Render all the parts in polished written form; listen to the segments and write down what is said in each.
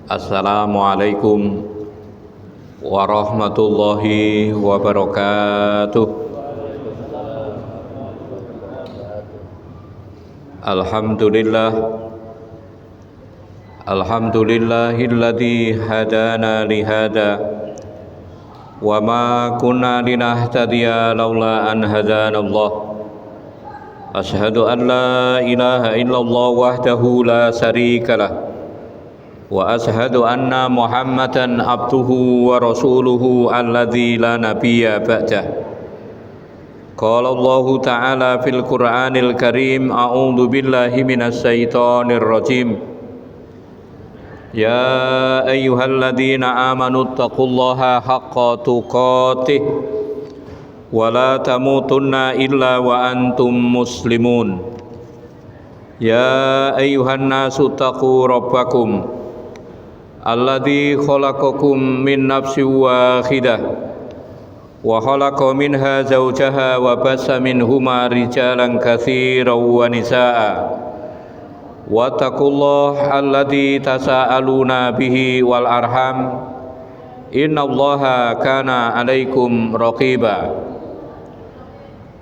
Assalamualaikum warahmatullahi wabarakatuh. Alhamdulillah, alhamdulillahilladzi hadana lihada wa ma kunna linahtadiya laula an hadanallah. Ashhadu an la ilaha illallah wahdahu la syarikalah wa ashhadu anna Muhammadan abduhu wa rasuluhu alladzi la nabiyya ba'dah. Qala Allah ta'ala fil Qur'anil Karim, a'udzu billahi minasy syaithanir rajim. Ya ayyuhalladzina amanu taqullaha haqqa tuqatih wa la tamutunna illa wa antum muslimun. Ya ayyuhan nasu taqu rabbakum alladzi khalaqakum min nafsin wahidah wa khalaqa minha zawjaha wa bassa minhuma rijalan katsiran wa nisaa wattaqullaha alladzi tasaaluna bihi wal arham innallaha kana 'alaikum raqiba.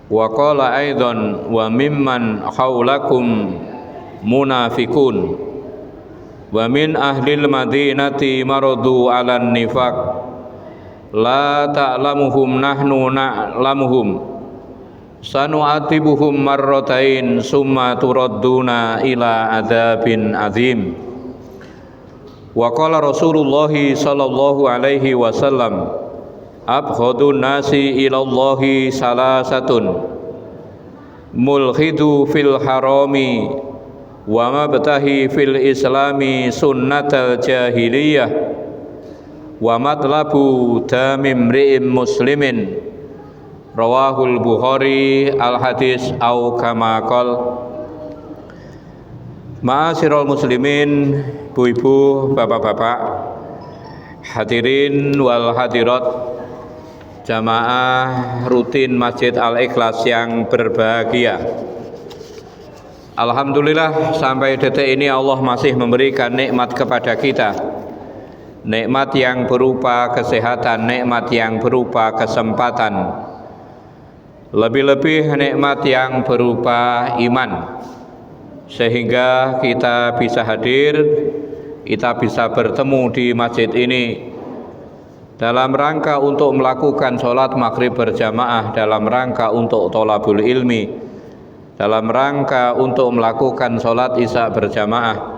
Wa qala aidan wa mimman haulakum munafiqun wa min ahlil madinati maradu 'alan nifaq la ta'lamuhum nahnu na'lamuhum sanu'atibuhum marratain summa turadduna ila adzabin azim. Wa qala Rasulullah sallallahu alaihi wasallam abghadun nasi ilallahi salasatun mulhidu fil harami wa mabtahi fil islami sunnatal jahiliyah wa matlabu damim ri'im muslimin. Rawahul Bukhari al hadis au kama qol. Ma'asyiral muslimin, ibu-ibu, bapak-bapak, hadirin wal hadirat, jamaah rutin Masjid Al-Ikhlas yang berbahagia. Alhamdulillah, sampai detik ini Allah masih memberikan nikmat kepada kita. Nikmat yang berupa kesehatan, nikmat yang berupa kesempatan, lebih-lebih nikmat yang berupa iman, sehingga kita bisa hadir, kita bisa bertemu di masjid ini dalam rangka untuk melakukan sholat maghrib berjamaah, dalam rangka untuk tholabul ilmi, dalam rangka untuk melakukan sholat isya berjamaah.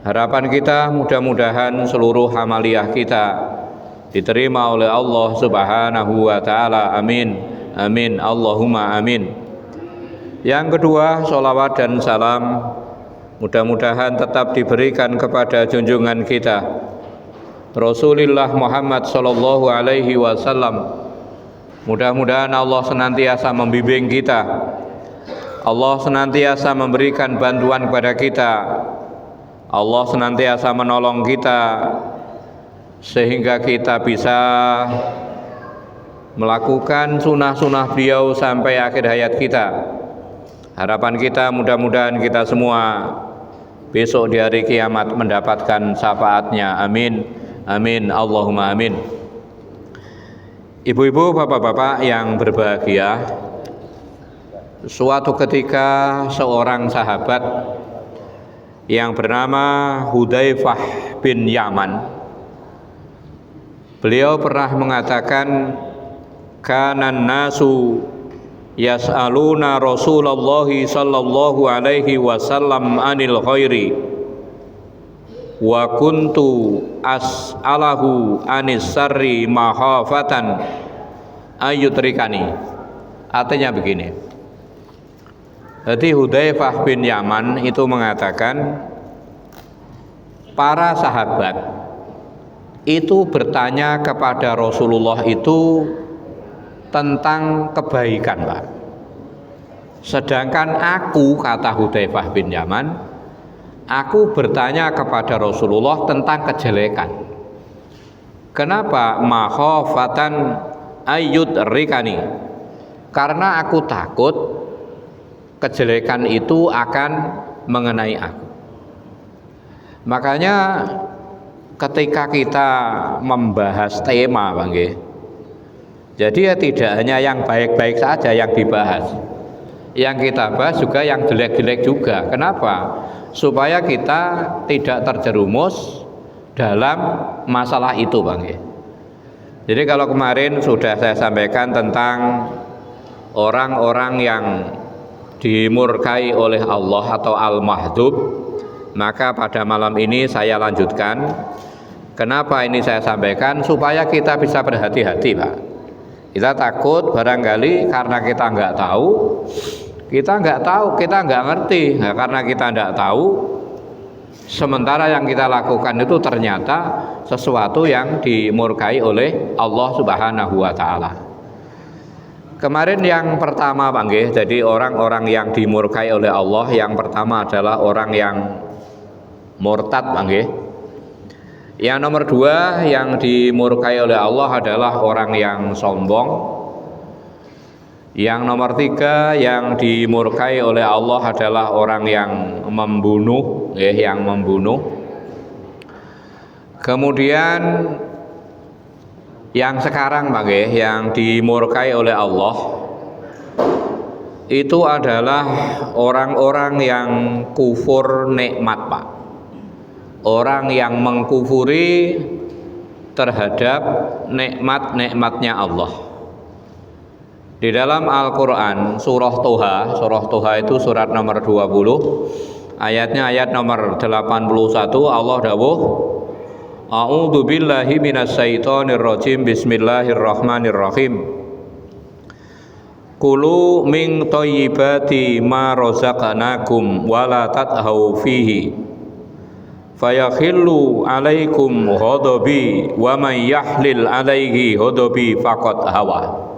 Harapan kita mudah-mudahan seluruh amaliyah kita diterima oleh Allah subhanahu wa ta'ala. Amin, amin, Allahumma amin. Yang kedua, sholawat dan salam mudah-mudahan tetap diberikan kepada junjungan kita Rasulullah Muhammad sallallahu alaihi wasallam. Mudah-mudahan Allah senantiasa membimbing kita, Allah senantiasa memberikan bantuan kepada kita, Allah senantiasa menolong kita, sehingga kita bisa melakukan sunnah-sunnah beliau sampai akhir hayat kita. Harapan kita mudah-mudahan kita semua besok di hari kiamat mendapatkan syafaatnya. Amin, amin, Allahumma amin. Ibu-ibu, bapak-bapak yang berbahagia, suatu ketika seorang sahabat yang bernama Hudzaifah bin Yaman, beliau pernah mengatakan, kanan nasu yas'aluna Rasulullah sallallahu alaihi wasallam anil khairi wa kuntu as'alahu anis sarri mahafatan ayyutrikani. Artinya begini, jadi Hudzaifah bin Yaman itu mengatakan, para sahabat itu bertanya kepada Rasulullah itu tentang kebaikan, Pak. Sedangkan aku, kata Hudzaifah bin Yaman, aku bertanya kepada Rasulullah tentang kejelekan. Kenapa? Makhofatan ayyudrikani, karena aku takut kejelekan itu akan mengenai aku. Makanya ketika kita membahas tema, Bang nggih. Jadi ya tidak hanya yang baik-baik saja yang dibahas. Yang kita bahas juga yang jelek-jelek juga. Kenapa? Supaya kita tidak terjerumus dalam masalah itu, Bang nggih. Jadi kalau kemarin sudah saya sampaikan tentang orang-orang yang dimurkai oleh Allah atau al-mahdub, maka pada malam ini saya lanjutkan. Kenapa ini saya sampaikan? Supaya kita bisa berhati-hati, Pak. Kita takut barangkali karena kita nggak tahu, kita nggak ngerti. Nah, karena kita nggak tahu, sementara yang kita lakukan itu ternyata sesuatu yang dimurkai oleh Allah Subhanahu wa Ta'ala. Kemarin yang pertama, Pak nggih, jadi orang-orang yang dimurkai oleh Allah, yang pertama adalah orang yang murtad, Pak nggih. Yang nomor dua yang dimurkai oleh Allah adalah orang yang sombong. Yang nomor tiga yang dimurkai oleh Allah adalah orang yang membunuh, yang membunuh. Kemudian yang sekarang, Pak nggih, yang dimurkai oleh Allah itu adalah orang-orang yang kufur nikmat, Pak. Orang yang mengkufuri terhadap nikmat-nikmatnya Allah. Di dalam Al-Qur'an surah Toha itu surat nomor 20, ayatnya ayat nomor 81, Allah dawuh, A'udzu billahi minasyaitonir rajim. Bismillahirrahmanirrahim. Kulu min thayyibati ma razaqnakum wa la tathaw fihi fayakhillu 'alaikum ghadabi wa man yahlil 'alaihi ghadabi faqad hawa.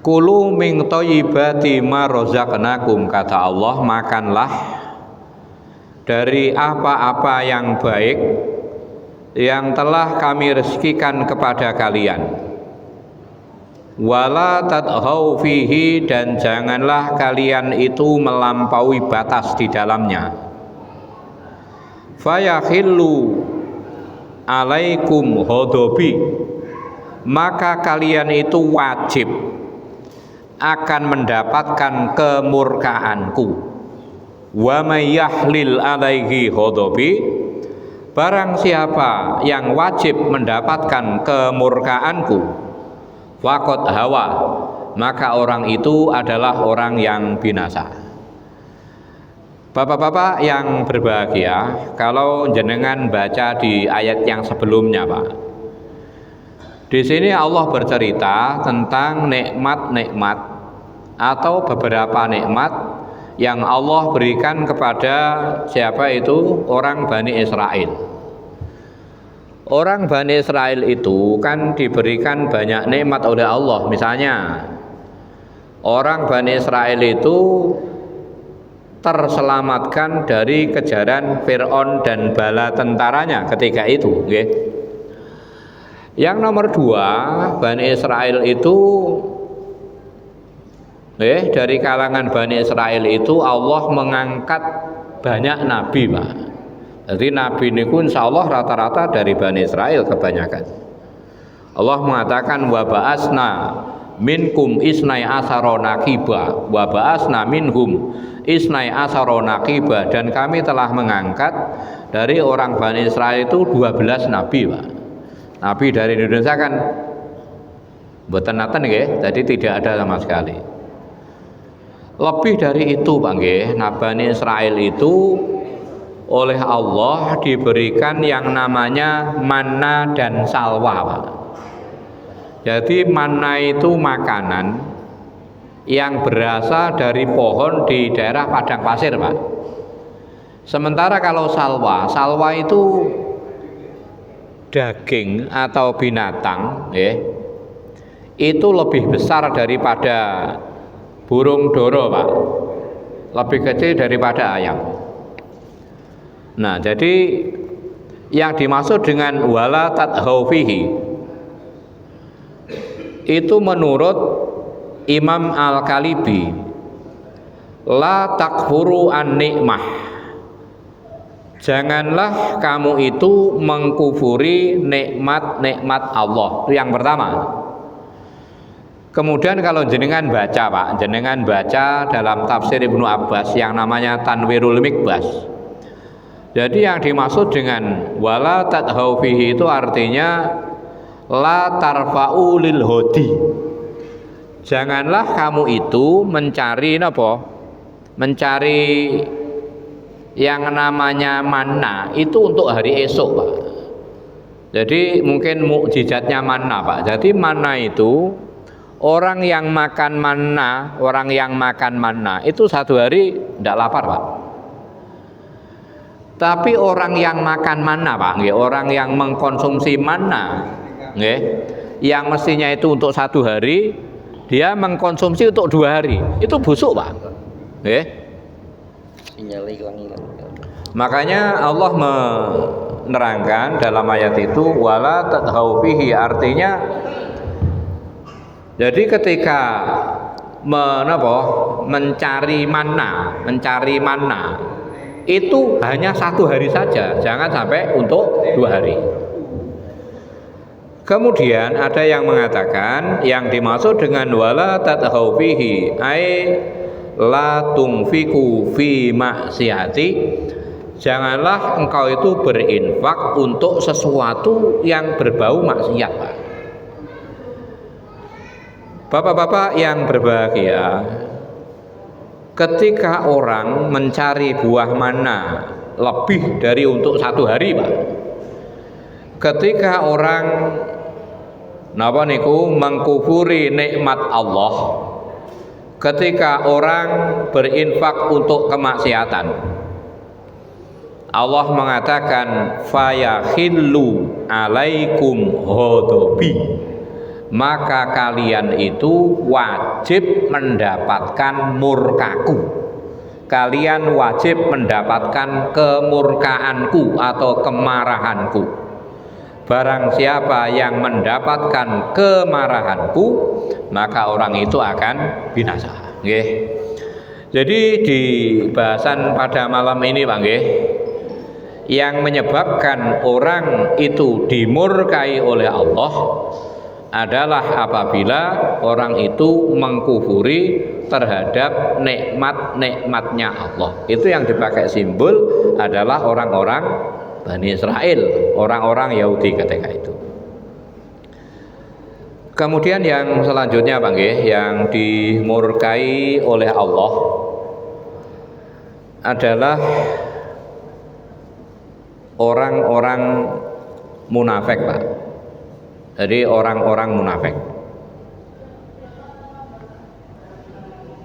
Kulu min thayyibati ma razaqnakum, kata Allah, makanlah dari apa-apa yang baik yang telah kami rezekikan kepada kalian. Wala tadhau fihi, dan janganlah kalian itu melampaui batas di dalamnya. Fayakhillu alaikum ghadabi, maka kalian itu wajib akan mendapatkan kemurkaanku. Wa may yahlil alaihi ghadabi, barang siapa yang wajib mendapatkan kemurkaanku, faqad hawa, maka orang itu adalah orang yang binasa. Bapak-bapak yang berbahagia, kalau jenengan baca di ayat yang sebelumnya, Pak, di sini Allah bercerita tentang nikmat-nikmat atau beberapa nikmat yang Allah berikan kepada siapa itu? Orang Bani Israel. Orang Bani Israel itu kan diberikan banyak nikmat oleh Allah. Misalnya orang Bani Israel itu terselamatkan dari kejaran Fir'aun dan bala tentaranya ketika itu, okay? Yang nomor dua, Bani Israel itu dari kalangan Bani Israel itu Allah mengangkat banyak nabi, Pak. Jadi nabi niku insya Allah rata-rata dari Bani Israel kebanyakan. Allah mengatakan wa ba'asna minkum isnai asaro naqiba wa ba'asna minhum isnai asaro naqiba, dan kami telah mengangkat dari orang Bani Israel itu 12 nabi, Pak. Nabi dari Indonesia kan mboten naten nggih, jadi tidak ada sama sekali. Lebih dari itu, Pak nggih, Bani Israel itu oleh Allah diberikan yang namanya manna dan salwa, Pak. Jadi manna itu makanan yang berasal dari pohon di daerah padang pasir, Pak. Sementara kalau salwa itu daging atau binatang, itu lebih besar daripada burung doro, Pak, lebih kecil daripada ayam. Nah, jadi yang dimaksud dengan wala tadhau fihi itu menurut Imam Al-Kalibi, la takfuru an nikmah, Janganlah kamu itu mengkufuri nikmat-nikmat Allah. Itu yang pertama. Kemudian kalau jenengan baca Pak, jenengan baca dalam tafsir Ibnu Abbas yang namanya Tanwirul Mikbas. Jadi yang dimaksud dengan wala tadhau fihi itu artinya la tarfa'u lil hodi. Janganlah kamu itu mencari apa? Mencari yang namanya manna itu untuk hari esok Pak. Jadi mungkin mukjizatnya manna Pak. Jadi manna itu orang yang makan manna itu satu hari tidak lapar Pak. Tapi orang yang makan manna Pak, orang yang mengkonsumsi manna, yang mestinya itu untuk satu hari, dia mengkonsumsi untuk 2 hari, itu busuk Pak. Makanya Allah menerangkan dalam ayat itu wala tadhau fihi, artinya jadi ketika mencari manna itu hanya 1 hari saja, jangan sampai untuk 2 hari. Kemudian ada yang mengatakan yang dimaksud dengan wala tadhau fihi ai la tunfiku fi maksiati, janganlah engkau itu berinfak untuk sesuatu yang berbau maksiat Pak. Bapak-bapak yang berbahagia, ketika orang mencari buah manna lebih dari untuk 1 hari Pak, ketika orang mengkufuri nikmat Allah, ketika orang berinfak untuk kemaksiatan, Allah mengatakan fayakhillu alaikum ghadabi, maka kalian itu wajib mendapatkan murkaku, kalian wajib mendapatkan kemurkaanku atau kemarahanku. Barang siapa yang mendapatkan kemarahanku, maka orang itu akan binasa. Jadi di bahasan pada malam ini Pak, yang menyebabkan orang itu dimurkai oleh Allah adalah apabila orang itu mengkufuri terhadap nikmat-nikmatnya Allah. Itu yang dipakai simbol adalah orang-orang Bani Israel, orang-orang Yahudi ketika itu. Kemudian yang selanjutnya Pak, yang dimurkai oleh Allah adalah orang-orang munafik Pak. Jadi orang-orang munafik.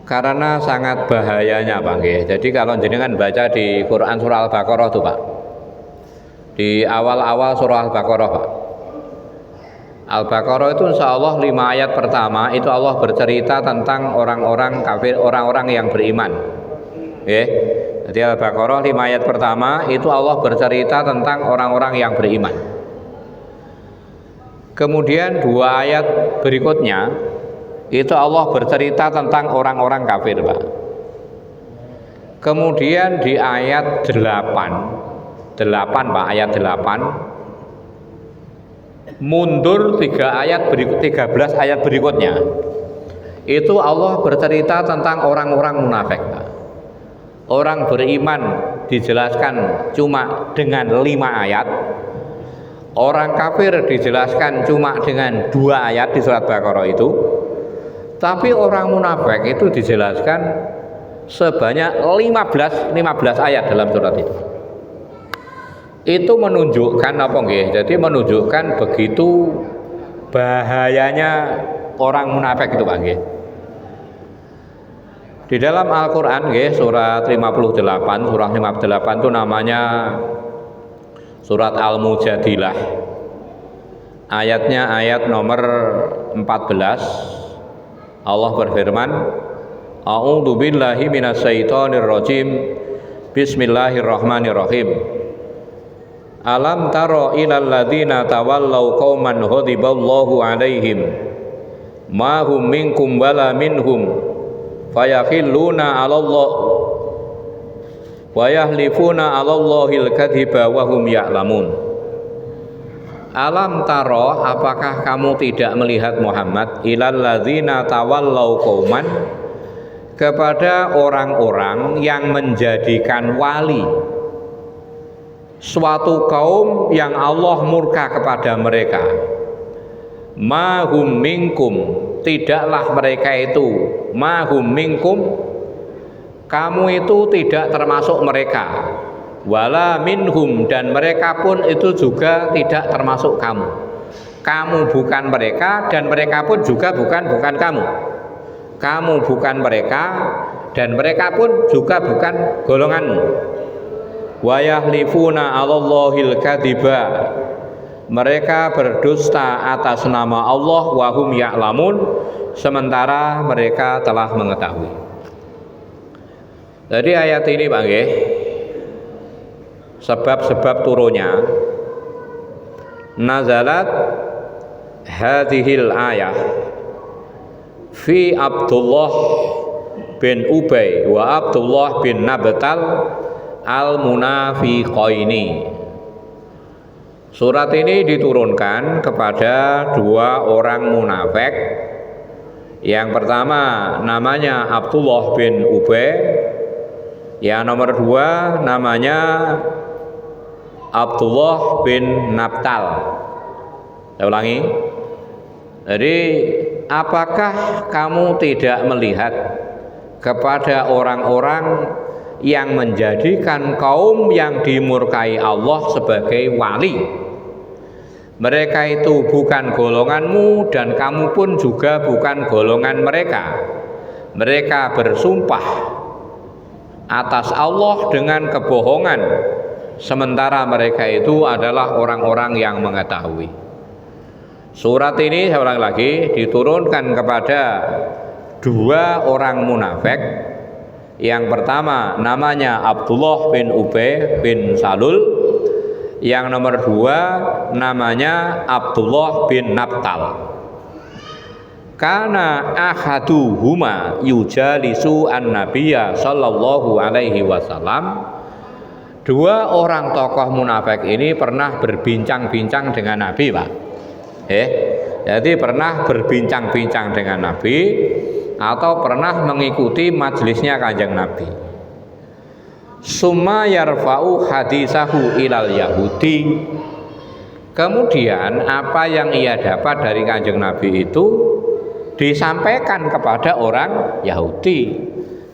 Karena sangat bahayanya Pak. Jadi kalau jenengan baca di Quran surah Al-Baqarah tuh Pak, di awal-awal surah Al-Baqarah Pak, Al-Baqarah itu insya Allah 5 ayat pertama itu Allah bercerita tentang orang-orang kafir, orang-orang yang beriman. Jadi Al-Baqarah 5 ayat pertama itu Allah bercerita tentang orang-orang yang beriman. Kemudian 2 ayat berikutnya itu Allah bercerita tentang orang-orang kafir Pak. Kemudian di ayat 8 Pak, ayat 8 mundur 13 ayat berikutnya itu Allah bercerita tentang orang-orang munafik Pak. Orang beriman dijelaskan cuma dengan 5 ayat, orang kafir dijelaskan cuma dengan 2 ayat di surat Baqarah itu, tapi orang munafik itu dijelaskan sebanyak 15 ayat dalam surat itu. Itu menunjukkan apa nggih? Jadi menunjukkan begitu bahayanya orang munafik itu Pak nggih. Di dalam Al-Qur'an nggih surat 58, surah 58 itu namanya surat Al-Mujadilah. Ayatnya ayat nomor 14. Allah berfirman, A'udzu billahi minasyaitonir rajim. Bismillahirrahmanirrahim. Alam taro ilal ladzina tawallaw qauman ghadiballahu alaihim ma hum minkum wala minhum fayakhilluna 'ala Allah wa yahlifuna 'alallahil kadziba wa hum ya'lamun. Alam taro, apakah kamu tidak melihat Muhammad, ilal ladzina tawallau qauman, kepada orang-orang yang menjadikan wali suatu kaum yang Allah murka kepada mereka. Mahum minkum, tidaklah mereka itu, mahum minkum, kamu itu tidak termasuk mereka. Wala minhum, dan mereka pun itu juga tidak termasuk kamu. Kamu bukan mereka dan mereka pun juga bukan kamu. Kamu bukan mereka dan mereka pun juga bukan golonganmu. Wa yahlifuna 'alallahil kadziba, mereka berdusta atas nama Allah, wa hum ya'lamun, sementara mereka telah mengetahui. Jadi ayat ini Pak nggih, sebab-sebab turunnya nazalat hadhil ayah fi Abdullah bin Ubay wa Abdullah bin Nabtal al-munafiqaini. Surat ini diturunkan kepada dua orang munafik. Yang pertama namanya Abdullah bin Ubay, yang nomor dua namanya Abdullah bin Nabtal. Saya ulangi. Jadi, apakah kamu tidak melihat kepada orang-orang yang menjadikan kaum yang dimurkai Allah sebagai wali? Mereka itu bukan golonganmu dan kamu pun juga bukan golongan mereka. Mereka bersumpah atas Allah dengan kebohongan, sementara mereka itu adalah orang-orang yang mengetahui. Surat ini, saya ulang lagi, diturunkan kepada dua orang munafik. Yang pertama namanya Abdullah bin Ubay bin Salul, yang nomor dua namanya Abdullah bin Nabtal. Kana ahaduhuma yujalisu an-nabiyya sallallahu alaihi wasallam. Dua orang tokoh munafik ini pernah berbincang-bincang dengan Nabi, Pak. Jadi pernah berbincang-bincang dengan Nabi atau pernah mengikuti majelisnya Kanjeng Nabi. Summa yarfa'u hadisahu ilal Yahudi. Kemudian apa yang ia dapat dari Kanjeng Nabi itu disampaikan kepada orang Yahudi.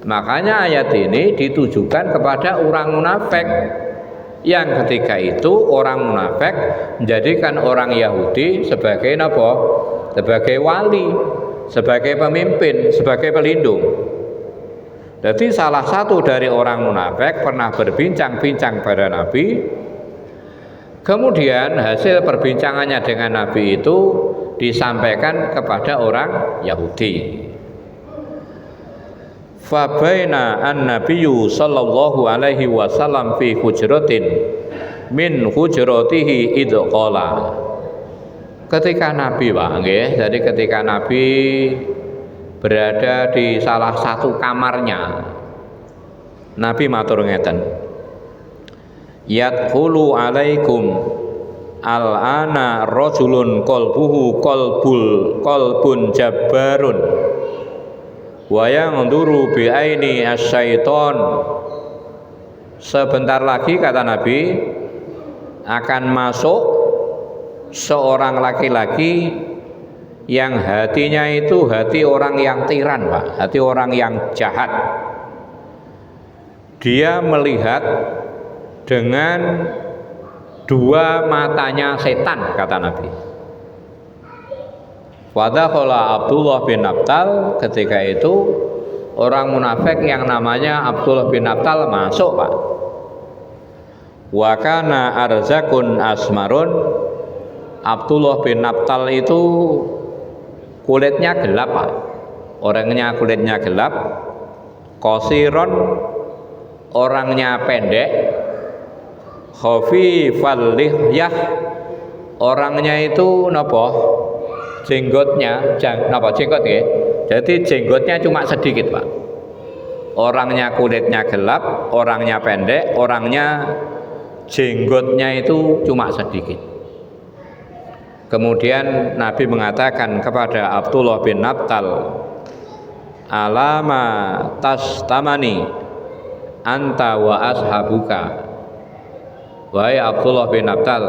Makanya ayat ini ditujukan kepada orang munafik, yang ketika itu orang munafik menjadikan orang Yahudi sebagai apa? Sebagai wali, sebagai pemimpin, sebagai pelindung. Jadi salah satu dari orang munafik pernah berbincang-bincang pada Nabi. Kemudian hasil perbincangannya dengan Nabi itu disampaikan kepada orang Yahudi. Fabaina an-nabiyyu sallallahu alaihi wasallam fi hujratin min hujratihi idh qala. Ketika Nabi, Pak nggih, jadi ketika Nabi berada di salah satu kamarnya, Nabi matur ngeten, yadkhulu alaikum al-ana rajulun qalbuhu qalbun jabbarun wa yanzuru bi aini asyaiton. Sebentar lagi, kata Nabi, akan masuk seorang laki-laki yang hatinya itu hati orang yang tiran, Pak, hati orang yang jahat. Dia melihat dengan dua matanya setan, kata Nabi. Wadakhala Abdullah bin Nabtal, ketika itu orang munafik yang namanya Abdullah bin Nabtal masuk, Pak. Wa kana arzakun asmarun. Abdullah bin Nabtal itu kulitnya gelap, Pak. Orangnya kulitnya gelap. Qasiron, orangnya pendek. Khafifal lihyah, orangnya itu napa? Jenggotnya, napa jenggot ya? Jadi jenggotnya cuma sedikit, Pak. Orangnya kulitnya gelap, orangnya pendek, orangnya jenggotnya itu cuma sedikit. Kemudian Nabi mengatakan kepada Abdullah bin Nabtal, alama tastamani anta wa ashabuka. Wahai Abdullah bin Nabtal,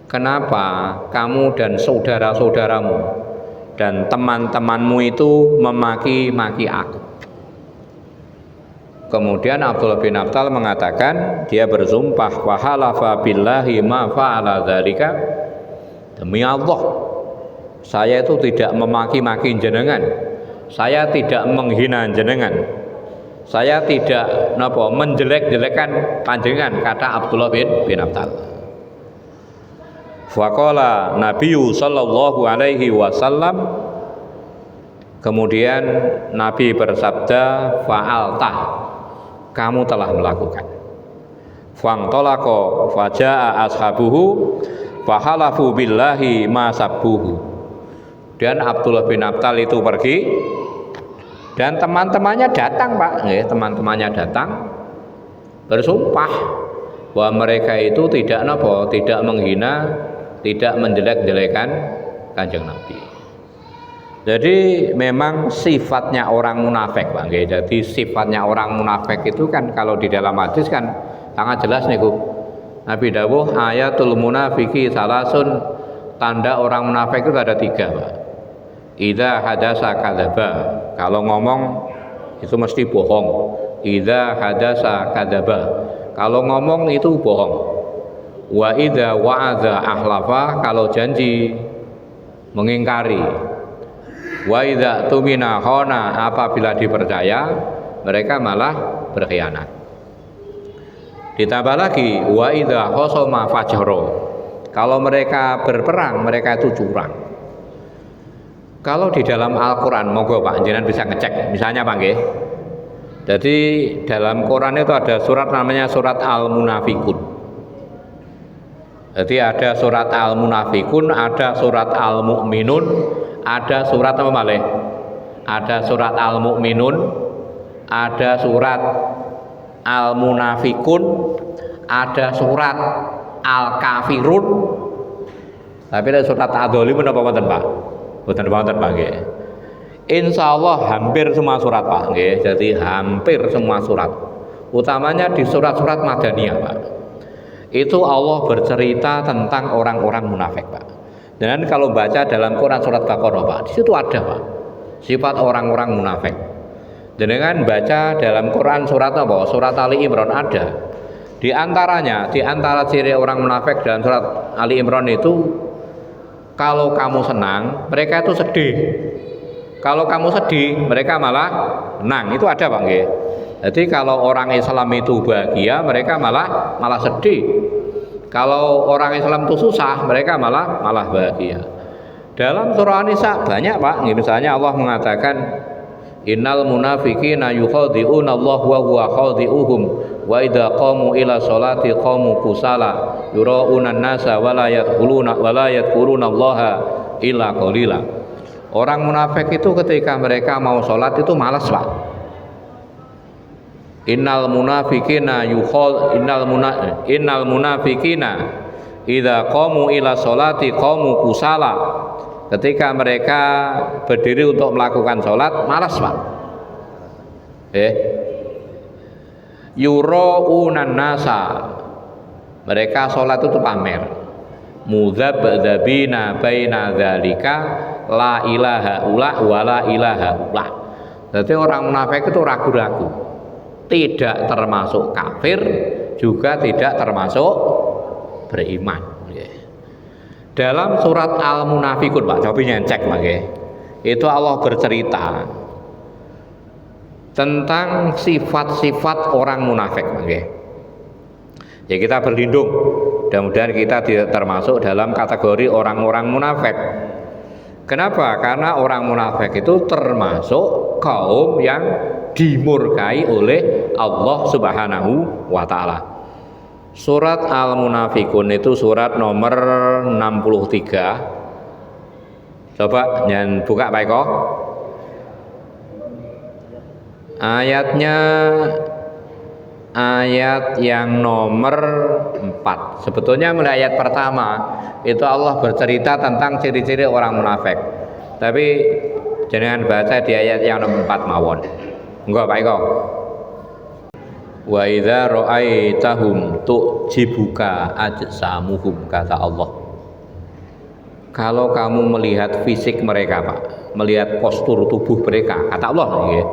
kenapa kamu dan saudara-saudaramu dan teman-temanmu itu memaki-maki aku? Kemudian Abdullah bin Nabtal mengatakan, dia bersumpah, wa halafa billahi ma fa'ala dzalika, demi Allah saya itu tidak memaki-maki jenengan, saya tidak menghina jenengan, saya tidak menjelek-jelekan panjenengan, kata Abdullah bin Nabtal. Faqala Nabiyyu sallallahu alaihi wasallam, kemudian Nabi bersabda, fa'altah, kamu telah melakukan. Fangtolako faja'a ashabuhu fahalafu billahi ma sabbuhu. Dan Abdullah bin Nabtal itu pergi, dan teman-temannya datang, Pak. Teman-temannya datang bersumpah bahwa mereka itu tidak menghina, tidak menjelek-jelekan Kanjeng Nabi. Jadi memang sifatnya orang munafik, Pak. Jadi sifatnya orang munafik itu kan kalau di dalam hadis kan sangat jelas nih, Nabi dawuh ayatul munafiki salasun, tanda orang munafik itu ada 3, Pak. Idza hadasa kadzaba, kalau ngomong itu mesti bohong. Idza hadasa kadzaba, kalau ngomong itu bohong. Wa idza wa'adza ahlafa, kalau janji mengingkari. Wa idza tumina khana, apabila dipercaya mereka malah berkhianat. Ditambah lagi wa idza khasama fajara, kalau mereka berperang mereka itu curang. Kalau di dalam Al-Qur'an, monggo Pak jenengan bisa ngecek misalnya Pak nggih. Jadi dalam Quran itu ada surat namanya surat Al-Munafikun. Jadi ada surat Al-Munafikun, ada surat Al-Mu'minun, ada surat apa malih? Ada surat Al-Mu'minun, ada surat Al-Munafikun, ada surat Al-Kafirun. Tapi ada surat Ad-Dzalimun apa wonten, Pak? Mboten wonten, Pak nggih. Insyaallah hampir semua surat, Pak nggih. Jadi hampir semua surat. Utamanya di surat-surat Madaniyah, Pak. Itu Allah bercerita tentang orang-orang munafik, Pak. Dan kalau baca dalam Quran surat Baqarah, Pak, di situ ada, Pak, sifat orang-orang munafik. Dengan baca dalam Quran surat apa? Surat Ali Imran ada. Di antaranya, di antara ciri orang munafik dalam surat Ali Imran itu, kalau kamu senang, mereka itu sedih. Kalau kamu sedih, mereka malah senang. Itu ada, Pak nggih. Jadi kalau orang Islam itu bahagia, mereka malah sedih. Kalau orang Islam itu susah, mereka malah bahagia. Dalam surah An-Nisa banyak, Pak. Misalnya Allah mengatakan, innal munafiqina yukhadi'una Allah wa huwa khadi'uhum wa idza qamu ila sholati qamu kusala yura'una an-nasa wa la yadhkuruna Allah illa qalila. Orang munafik itu ketika mereka mau sholat itu malas, Pak. Innal munafiqina idza qamu ila sholati qamu kusala. Ketika mereka berdiri untuk melakukan sholat malas, Pak. Yura'unan nasa, mereka sholat itu pamer. Mudzabdzabina baina dzalika la ilaha ula wa la ilaha ula. Jadi orang munafik itu ragu-ragu, tidak termasuk kafir, juga tidak termasuk beriman. Dalam surat Al-Munafikun, Pak, coba cek lagi. Itu Allah bercerita tentang sifat-sifat orang munafik, okay. Ya kita berlindung, mudah-mudahan kita tidak termasuk dalam kategori orang-orang munafik. Kenapa? Karena orang munafik itu termasuk kaum yang dimurkai oleh Allah Subhanahu wa Ta'ala. Surat Al-Munafikun itu surat nomor 63. Coba jangan buka Pak Eko. Ayatnya ayat yang nomor 4. Sebetulnya mulai ayat pertama itu Allah bercerita tentang ciri-ciri orang munafik. Tapi jangan baca di ayat yang nomor 4 mawon. Enggak Pak Eko. Wa idza ra'aitahum tu'jibuka ajsamuhum, kata Allah. Kalau kamu melihat fisik mereka, Pak, melihat postur tubuh mereka, kata Allah, ya.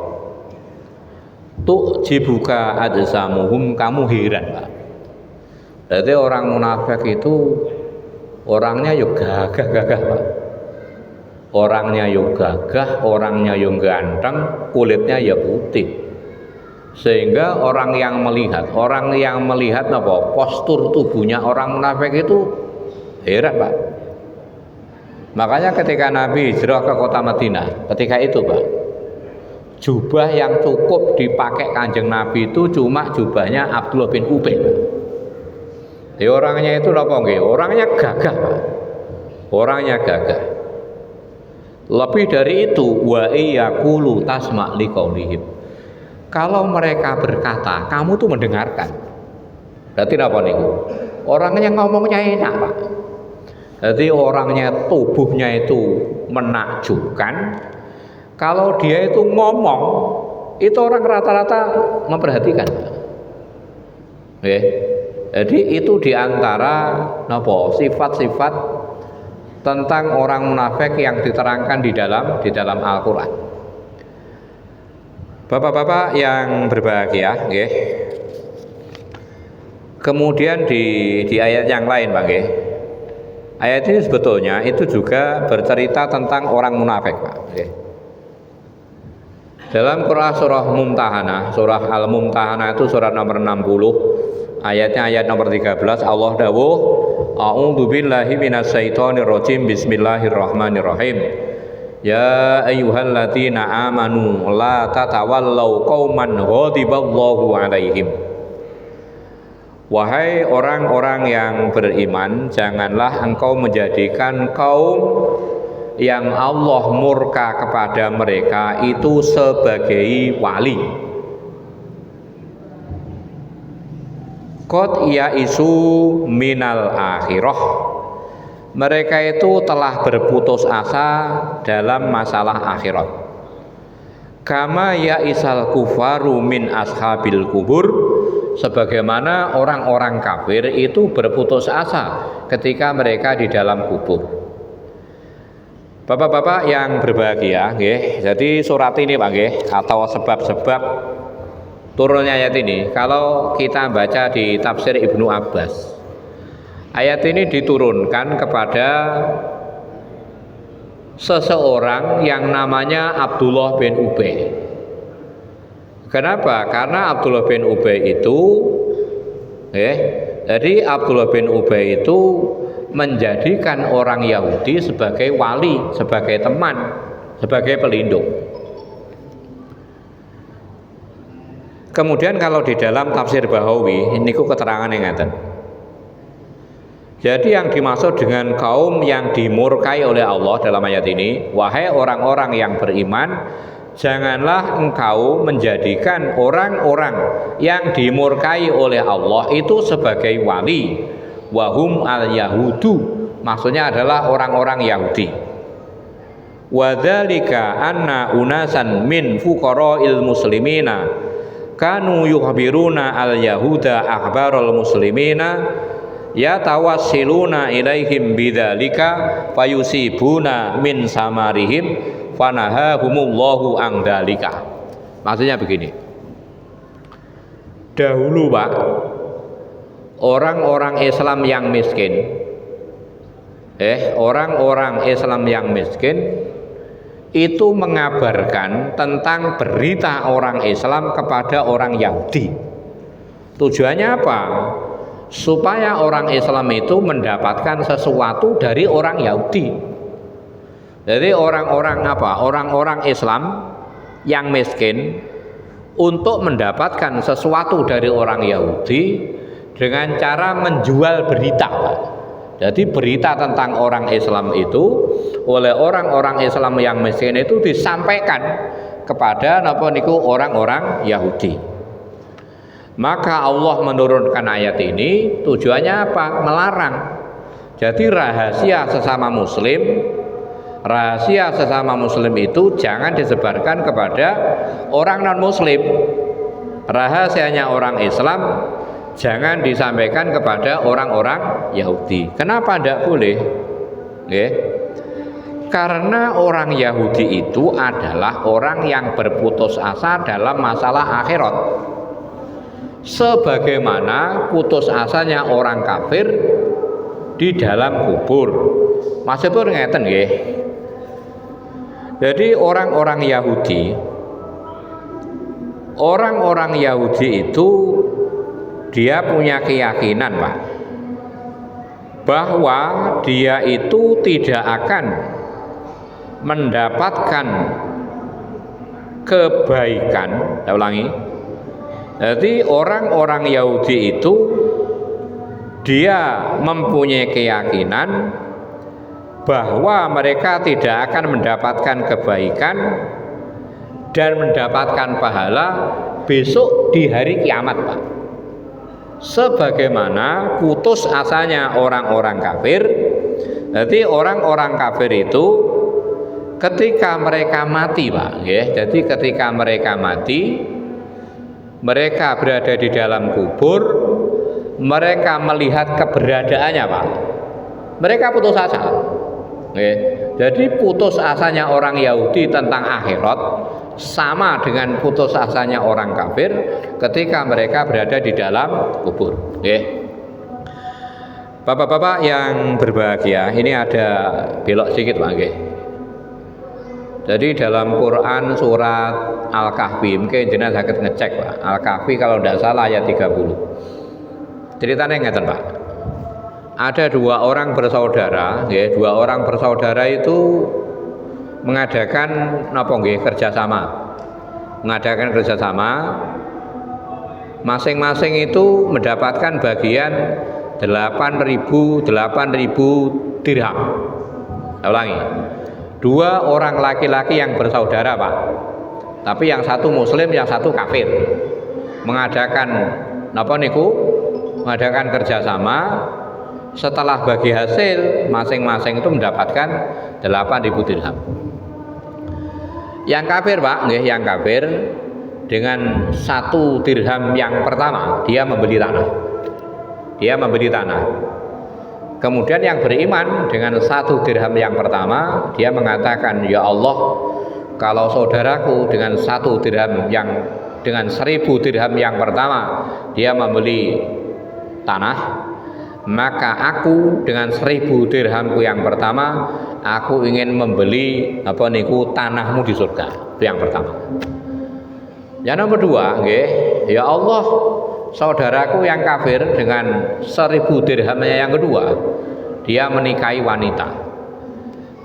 Tu'jibuka ajsamuhum, kamu heran, Pak. Jadi orang munafik itu orangnya yo gagah-gagah, Pak. Orangnya yo gagah, orangnya yo ganteng, kulitnya ya putih. Sehingga orang yang melihat apa? Postur tubuhnya orang munafik itu heran, Pak. Makanya ketika Nabi hijrah ke kota Madinah, ketika itu, Pak, jubah yang cukup dipakai Kanjeng Nabi itu cuma jubahnya Abdullah bin Ubay. Di orangnya itu apa nggih? Orangnya gagah, Pak. Orangnya gagah. Lebih dari itu, wa iyaqulu tasma' liqaulihim. Kalau mereka berkata, kamu tuh mendengarkan. Berarti apa niku? Orangnya ngomongnya enak, Pak. Jadi orangnya, tubuhnya itu menakjubkan. Kalau dia itu ngomong, itu orang rata-rata memperhatikan. Oke. Jadi itu diantara sifat-sifat tentang orang munafik yang diterangkan di dalam Al-Quran. Bapak-bapak yang berbahagia, nggih. Kemudian di ayat yang lain, Pak, nggih. Ayat ini sebetulnya itu juga bercerita tentang orang munafik, Pak. Dalam Quran surah Mumtahanah, surah Al-Mumtahanah itu surat nomor 60, ayatnya ayat nomor 13, Allah dawuh, A'udzu billahi minasyaitonir rajim, bismillahirrahmanirrahim. Ya ayyuhalladzina amanu la tatawallaw qauman ghadiballahu alaihim. Wahai orang-orang yang beriman, janganlah engkau menjadikan kaum yang Allah murka kepada mereka itu sebagai wali. Qad yaisu minal akhirah. Mereka itu telah berputus asa dalam masalah akhirat. Kama yaisal kufaru min ashabil kubur. Sebagaimana orang-orang kafir itu berputus asa ketika mereka di dalam kubur. Bapak-bapak yang berbahagia, nggih. Jadi surat ini, Pak, nggih, atau sebab-sebab turunnya ayat ini, kalau kita baca di tafsir Ibnu Abbas, ayat ini diturunkan kepada seseorang yang namanya Abdullah bin Ubay. Kenapa? Karena Abdullah bin Ubay itu jadi Abdullah bin Ubay itu menjadikan orang Yahudi sebagai wali, sebagai teman, sebagai pelindung. Kemudian kalau di dalam tafsir Bahawi, ini keterangan yang ngaten. Jadi yang dimaksud dengan kaum yang dimurkai oleh Allah dalam ayat ini, wahai orang-orang yang beriman, janganlah engkau menjadikan orang-orang yang dimurkai oleh Allah itu sebagai wali. Wahum al-yahudu, maksudnya adalah orang-orang Yahudi. Wadzalika anna unasan min fuqara'il muslimina kanu yukhbiruna al-yahuda akhbarul muslimina yatawassiluna ilaihim bidzalika fayusibuna min samarihim fanahahumullahu an dzalika. Maksudnya begini. Dahulu, Pak, orang-orang Islam yang miskin, orang-orang Islam yang miskin itu mengabarkan tentang berita orang Islam kepada orang Yahudi. Tujuannya apa? Supaya orang Islam itu mendapatkan sesuatu dari orang Yahudi. Jadi orang-orang Orang-orang Islam yang miskin untuk mendapatkan sesuatu dari orang Yahudi dengan cara menjual berita. Jadi berita tentang orang Islam itu oleh orang-orang Islam yang miskin itu disampaikan kepada napa niku orang-orang Yahudi. Maka Allah menurunkan ayat ini tujuannya apa? Melarang. Jadi rahasia sesama muslim itu jangan disebarkan kepada orang non muslim. Rahasianya orang Islam jangan disampaikan kepada orang-orang Yahudi. Kenapa tidak boleh? Karena orang Yahudi itu adalah orang yang berputus asa dalam masalah akhirat, sebagaimana putus asanya orang kafir di dalam kubur. Mas Pur ngeten nggih. Jadi orang-orang Yahudi itu dia punya keyakinan, Pak, bahwa dia itu tidak akan mendapatkan kebaikan. Saya ulangi. Jadi orang-orang Yahudi itu dia mempunyai keyakinan bahwa mereka tidak akan mendapatkan kebaikan dan mendapatkan pahala besok di hari kiamat, Pak. Sebagaimana putus asanya orang-orang kafir. Jadi orang-orang kafir itu ketika mereka mati, Pak, ya. Jadi ketika mereka mati, mereka berada di dalam kubur, mereka melihat keberadaannya, Pak. Mereka putus asa. Ya. Jadi putus asanya orang Yahudi tentang akhirat sama dengan putus asanya orang kafir ketika mereka berada di dalam kubur. Ya. Bapak-bapak yang berbahagia, ini ada belok sedikit, Pak, nggih. Jadi dalam Quran surat Al-Kahfi, mungkin jenengan sakit ngecek, Pak. Al-Kahfi kalau tidak salah ayat 30. Ceritanya ngeten, Pak. Ada dua orang bersaudara, ya, dua orang bersaudara itu mengadakan kerjasama. Masing-masing itu mendapatkan bagian 8.000 dirham. Saya ulangi. Dua orang laki-laki yang bersaudara, Pak, tapi yang satu muslim, yang satu kafir, mengadakan kerjasama. Setelah bagi hasil, masing-masing itu mendapatkan 8.000 dirham. Yang kafir, Pak, yang kafir dengan 1 dirham yang pertama dia membeli tanah. Kemudian yang beriman dengan 1 dirham yang pertama, dia mengatakan, ya Allah, kalau saudaraku dengan 1 dirham dengan 1.000 dirham yang pertama dia membeli tanah, maka aku dengan 1.000 dirhamku yang pertama, aku ingin membeli tanahmu di surga. Itu yang pertama. Yang nomor 2, ya Allah, saudaraku yang kafir dengan 1.000 dirhamnya yang kedua, dia menikahi wanita.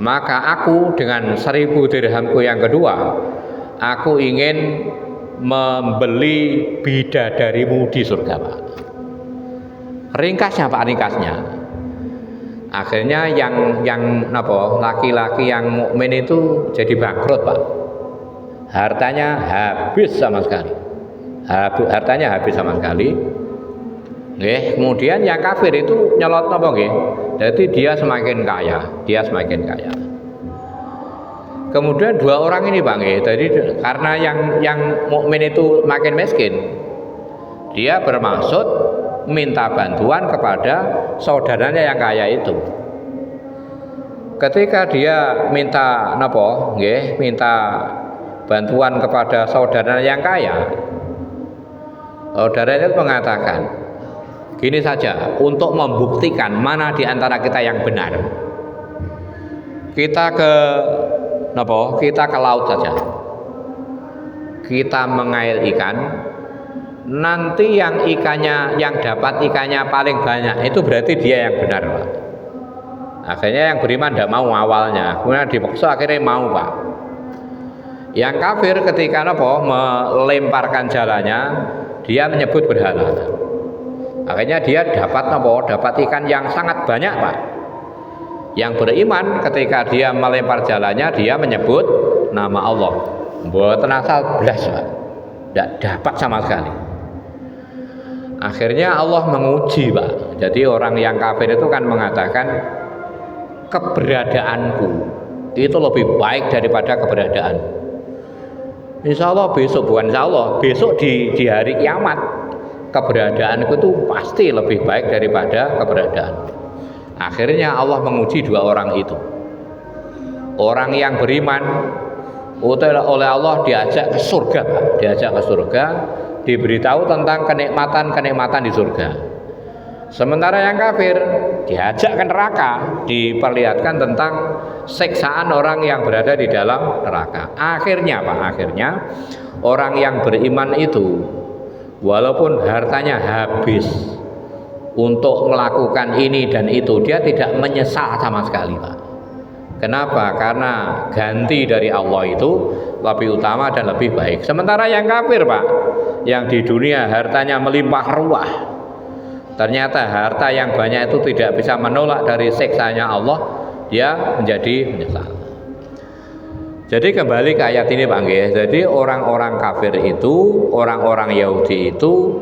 Maka aku dengan 1.000 dirhamku yang kedua, aku ingin membeli bidadarimu di surga, Pak. Ringkasnya, Pak, akhirnya yang laki-laki yang mukmin itu jadi bangkrut, Pak. Hartanya habis sama sekali. Kemudian yang kafir itu nyelot jadi dia semakin kaya. Kemudian dua orang ini, Bang, jadi karena yang mukmin itu makin miskin, dia bermaksud minta bantuan kepada saudaranya yang kaya itu. Ketika dia minta bantuan kepada saudaranya yang kaya, saudaranya itu mengatakan, gini saja, untuk membuktikan mana di antara kita yang benar, kita ke laut saja, kita mengail ikan. Nanti yang dapat ikannya paling banyak itu berarti dia yang benar, Pak. Akhirnya yang beriman tidak mau awalnya, kemudian dipaksa akhirnya mau, Pak. Yang kafir ketika melemparkan jalannya, dia menyebut berhala. Akhirnya dia dapat ikan yang sangat banyak, Pak. Yang beriman ketika dia melempar jalannya, dia menyebut nama Allah. mboten asal blas, Pak. Tidak dapat sama sekali. Akhirnya Allah menguji, Pak. Jadi orang yang kafir itu kan mengatakan keberadaanku itu lebih baik daripada keberadaan. Insya Allah besok, bukan insya Allah, besok di hari kiamat keberadaanku itu pasti lebih baik daripada keberadaan. Akhirnya Allah menguji dua orang itu. Orang yang beriman oleh Allah diajak ke surga, diajak ke surga, diberitahu tentang kenikmatan-kenikmatan di surga. Sementara yang kafir diajak ke neraka, diperlihatkan tentang siksaan orang yang berada di dalam neraka. Akhirnya Pak, akhirnya orang yang beriman itu walaupun hartanya habis untuk melakukan ini dan itu, dia tidak menyesal sama sekali, Pak. Kenapa? Karena ganti dari Allah itu lebih utama dan lebih baik. Sementara yang kafir, Pak, yang di dunia hartanya melimpah ruah, ternyata harta yang banyak itu tidak bisa menolak dari siksanya Allah, dia menjadi menyesal. Jadi kembali ke ayat ini, Pak nggih. Jadi orang-orang kafir itu, orang-orang Yahudi itu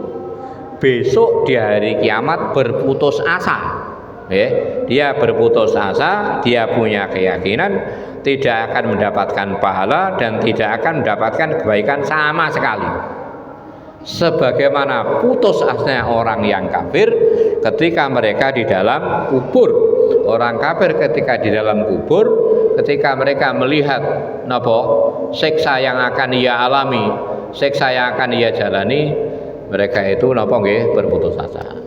besok di hari kiamat berputus asa. Dia berputus asa, dia punya keyakinan tidak akan mendapatkan pahala dan tidak akan mendapatkan kebaikan sama sekali. Sebagaimana putus asanya orang yang kafir ketika mereka di dalam kubur. Orang kafir ketika di dalam kubur, ketika mereka melihat siksa yang akan ia alami, siksa yang akan ia jalani, mereka itu berputus asa.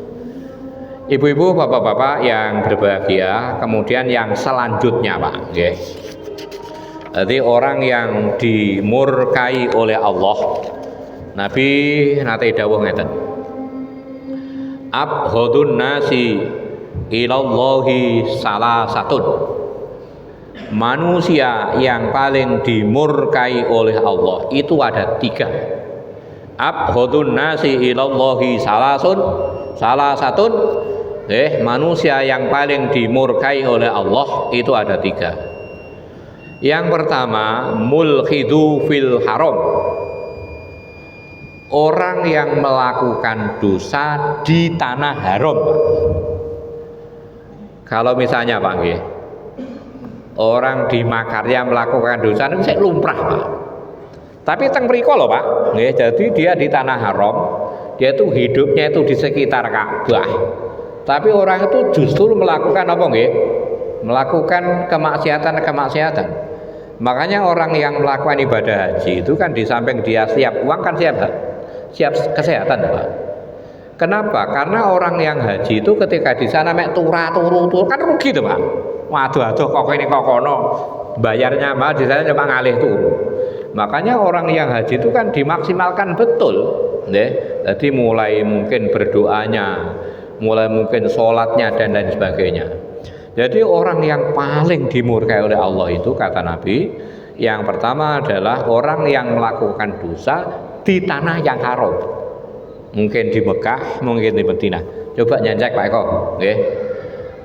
Ibu-ibu, bapak-bapak yang berbahagia, kemudian yang selanjutnya, Pak, nggih. Jadi orang yang dimurkai oleh Allah, Nabi nate dawuh ngeten. Abghadun nasi ilallahi salasatun. Manusia yang paling dimurkai oleh Allah itu ada 3. Abghadun nasi ilallahi salasatun. Manusia yang paling dimurkai oleh Allah itu ada 3. Yang pertama, mulkhidu fil haram. Orang yang melakukan dosa di tanah haram. Kalau misalnya, Pak nggih, orang di Makarya melakukan dosa itu saya lumrah, Pak. Tapi teng mriko lho, Pak. Nggih, jadi dia di tanah haram, dia itu hidupnya itu di sekitar Ka'bah. Tapi orang itu justru melakukan apa nggih? Melakukan kemaksiatan. Makanya orang yang melakukan ibadah haji itu kan di samping dia siap uang kan siap kesehatan, Pak. Kenapa? Karena orang yang haji itu ketika di sana mek turu kan rugi tuh, Pak. Waduh kok ini kok kono. Bayarnya mah di sana cuma ngalih turu. Makanya orang yang haji itu kan dimaksimalkan betul, nggih. Jadi mulai mungkin berdoanya, mulai mungkin sholatnya dan lain sebagainya. Jadi orang yang paling dimurkai oleh Allah itu kata Nabi, yang pertama adalah orang yang melakukan dosa di tanah yang haram. Mungkin di Mekah, mungkin di Madinah. Coba nyancek Pak Eko, nggih.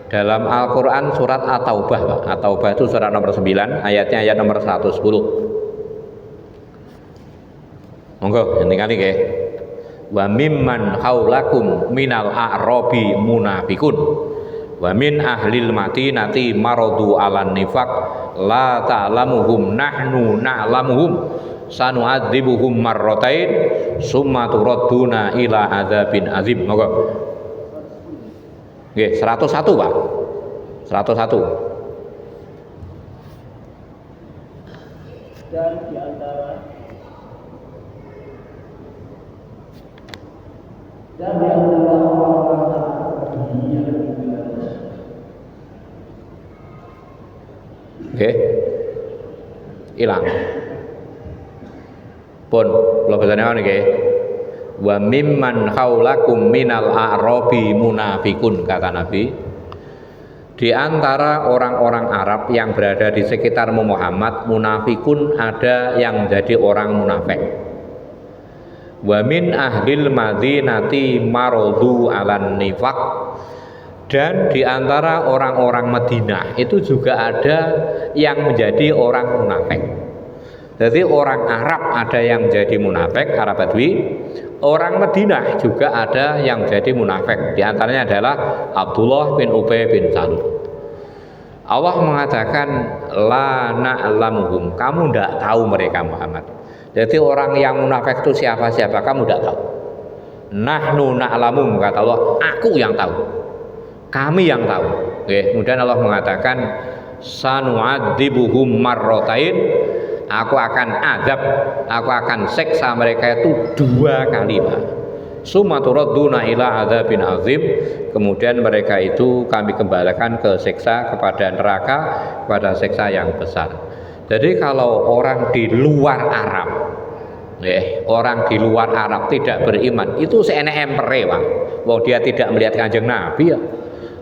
Dalam Al-Qur'an surat At-Taubah, Pak. At-Taubah itu surat nomor 9, ayatnya ayat nomor 110. Monggo, nanti kali nggih. Wa mimman haulakum minal a'rabi munafikun wa min ahlil madinati maradu 'alan nifaq la ta'lamuhum nahnu na'lamuhum sanu'adzibuhum marratain summa turadduna ila adzabin azim. Monggo nggih 101, Pak. 101. Dan di antara oke, hilang. Pun, kalau bahasanya apa nih? Wa mimman haulakum minal a'rabi munafikun, kata Nabi. Di antara orang-orang Arab yang berada di sekitar Muhammad, munafikun, ada yang menjadi orang munafik. Wa min ahlil madinati maradu 'alan nifaq. Dan di antara orang-orang Madinah itu juga ada yang menjadi orang munafik. Jadi orang Arab ada yang jadi munafik, Arab Badui. Orang Madinah juga ada yang jadi munafik. Di antaranya adalah Abdullah bin Ubay bin Salul. Allah mengatakan la na'lamuhum, kamu tidak tahu mereka Muhammad. Jadi orang yang munafik itu siapa kamu tidak tahu. Nahnu na'lamuhum, kata Allah, aku yang tahu, kami yang tahu. Oke, kemudian Allah mengatakan sanu'adzibuhum marrotain, aku akan azab, aku akan seksa mereka itu 2 kali, Pak. Summa turadduna ila adzabin azim, kemudian mereka itu kami kembalikan ke siksa, kepada neraka, kepada siksa yang besar. Jadi kalau orang di luar Arab, orang di luar Arab tidak beriman, itu seenak empere, Pak. Wong dia tidak melihat Kanjeng Nabi ya.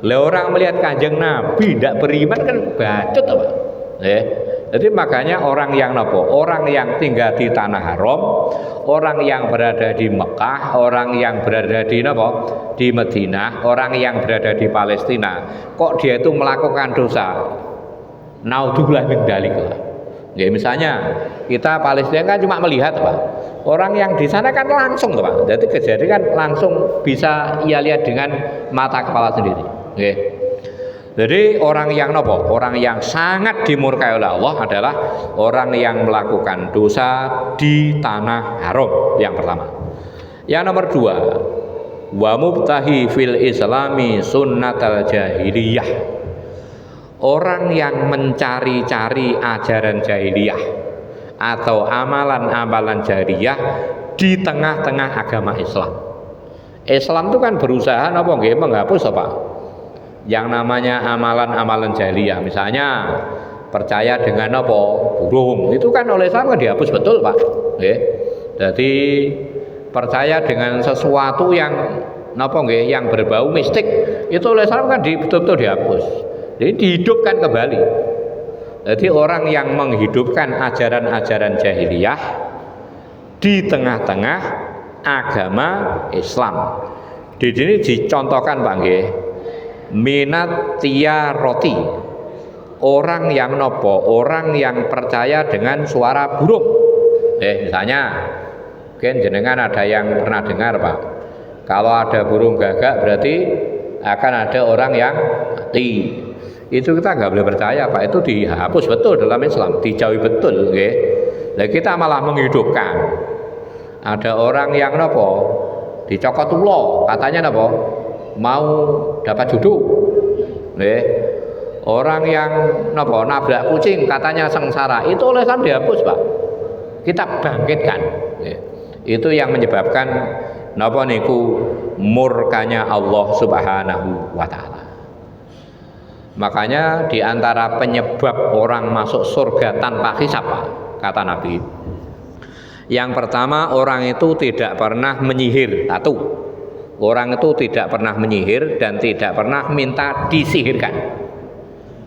Lah orang melihat Kanjeng Nabi tidak beriman kan bacot, Pak. Jadi makanya orang yang orang yang tinggal di tanah haram, orang yang berada di Mekah, orang yang berada di di Madinah, orang yang berada di Palestina, kok dia itu melakukan dosa, naudzubillah min dzalik. Ya, misalnya kita Palestina kan cuma melihat, Pak. Orang yang di sana kan langsung, Pak. Jadi kejadian kan langsung bisa ia lihat dengan mata kepala sendiri. Jadi orang yang orang yang sangat dimurkai oleh Allah adalah orang yang melakukan dosa di tanah haram, yang pertama. Yang nomor 2, wa mubtahi fil islami sunnatal jahiliyah, orang yang mencari-cari ajaran jahiliyah atau amalan-amalan jahiliyah di tengah-tengah agama Islam. Islam itu kan berusaha menghapus yang namanya amalan-amalan jahiliyah. Misalnya percaya dengan burung, itu kan oleh Islam kan dihapus betul, Pak. Jadi percaya dengan sesuatu yang yang berbau mistik, itu oleh Islam kan betul-betul dihapus. Jadi dihidupkan kembali. Jadi orang yang menghidupkan ajaran-ajaran jahiliyah di tengah-tengah agama Islam. Di sini dicontohkan, Pak nggih, minat roti, orang yang orang yang percaya dengan suara burung. Misalnya mungkin jenengan ada yang pernah dengar, Pak, kalau ada burung gagak berarti akan ada orang yang mati. Itu kita nggak boleh percaya, Pak. Itu dihapus betul dalam Islam, dijauhi betul, Nah, kita malah menghidupkan. Ada orang yang dicokot ulo, katanya mau dapat jodoh. Orang yang nabrak kucing, katanya sengsara. Itu oleh Islam dihapus, Pak. Kita bangkitkan. Itu yang menyebabkan murkanya Allah Subhanahu wa taala. Makanya diantara penyebab orang masuk surga tanpa hisab, Pak, kata Nabi, yang pertama orang itu tidak pernah menyihir. Satu, orang itu tidak pernah menyihir dan tidak pernah minta disihirkan.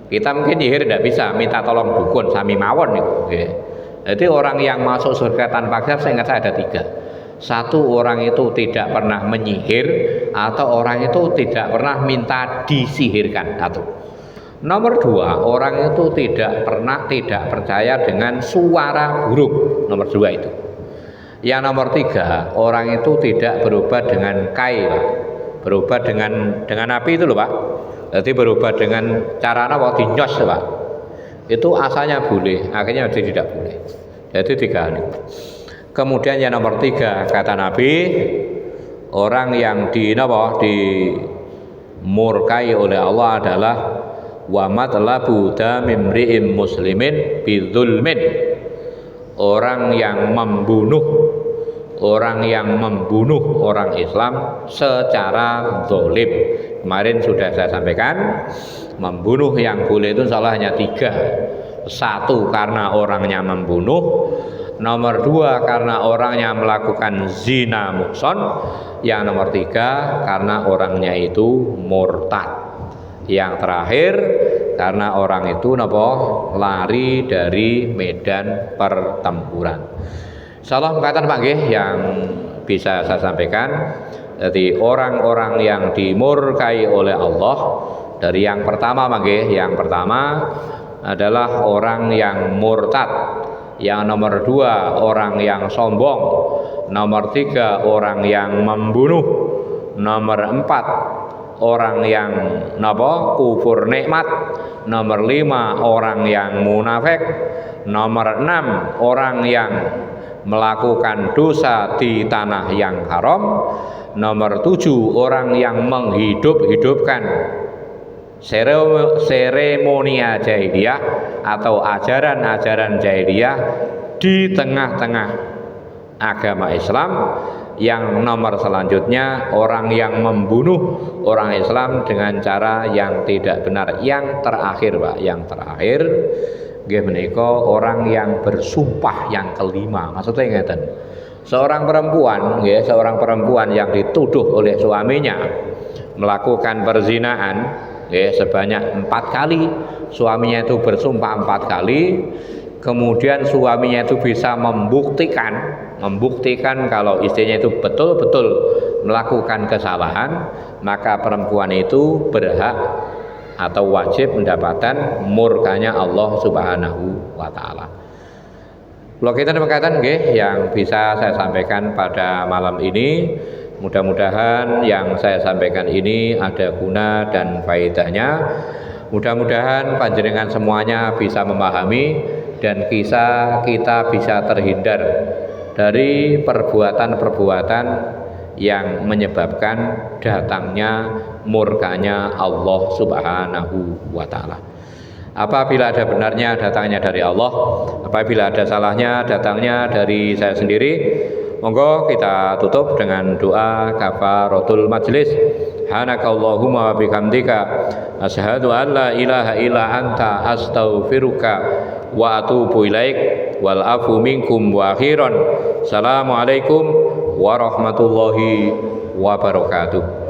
Kita mungkin nyihir tidak bisa, minta tolong dukun sami mawon itu. Jadi orang yang masuk surga tanpa hisab, saya ingat saya ada 3. Satu, orang itu tidak pernah menyihir, atau orang itu tidak pernah minta disihirkan. Satu. Nomor 2, orang itu tidak percaya dengan suara burung. Nomor 2 itu. Yang nomor 3, orang itu tidak berubah dengan kai, Pak. Berubah dengan api itu loh, Pak. Jadi berubah dengan cara dinyos, Pak. Itu asalnya boleh, akhirnya tidak boleh. Jadi 3 ini. Kemudian yang nomor 3, kata Nabi, orang yang dimurkai oleh Allah adalah wa matlabu damimri'im muslimin bidzulmin, orang yang membunuh orang Islam secara zalim. Kemarin sudah saya sampaikan, membunuh yang boleh itu salah hanya 3. 1, karena orangnya membunuh. Nomor 2, karena orangnya melakukan zina muhson. Yang nomor 3, karena orangnya itu murtad. Yang terakhir, karena orang itu lari dari medan pertempuran. Insyaallah mengatakan, Pak nggih, yang bisa saya sampaikan. Jadi orang-orang yang dimurkai oleh Allah, dari yang pertama, Pak nggih, yang pertama adalah orang yang murtad, Yang nomor 2 orang yang sombong. Nomor 3 orang yang membunuh. Nomor 4 orang yang kufur nikmat. Nomor 5 orang yang munafik. Nomor 6 orang yang melakukan dosa di tanah yang haram. Nomor 7 orang yang menghidup-hidupkan seremonia jahiliyah atau ajaran-ajaran jahiliyah di tengah-tengah agama Islam. Yang nomor selanjutnya orang yang membunuh orang Islam dengan cara yang tidak benar. Yang terakhir Pak, yang terakhir nggih menika orang yang bersumpah yang kelima. Maksudnya ngeten. Seorang perempuan yang dituduh oleh suaminya melakukan perzinahan sebanyak 4 kali. Suaminya itu bersumpah 4 kali. Kemudian suaminya itu bisa membuktikan kalau istrinya itu betul-betul melakukan kesalahan, maka perempuan itu berhak atau wajib mendapatkan murkanya Allah Subhanahu wa taala. Kalau kita berkaitan yang bisa saya sampaikan pada malam ini, mudah-mudahan yang saya sampaikan ini ada guna dan faedahnya. Mudah-mudahan panjenengan semuanya bisa memahami dan kita bisa terhindar dari perbuatan-perbuatan yang menyebabkan datangnya murkanya Allah Subhanahu wa taala. Apabila ada benarnya datangnya dari Allah, apabila ada salahnya datangnya dari saya sendiri. Monggo kita tutup dengan doa kafaratul majlis. Subhanakallahumma wa bihamdika asyhadu an la ilaha illa anta astaghfiruka wa atubu ilaik wal afu minkum wa akhiran. Assalamualaikum warahmatullahi wabarakatuh.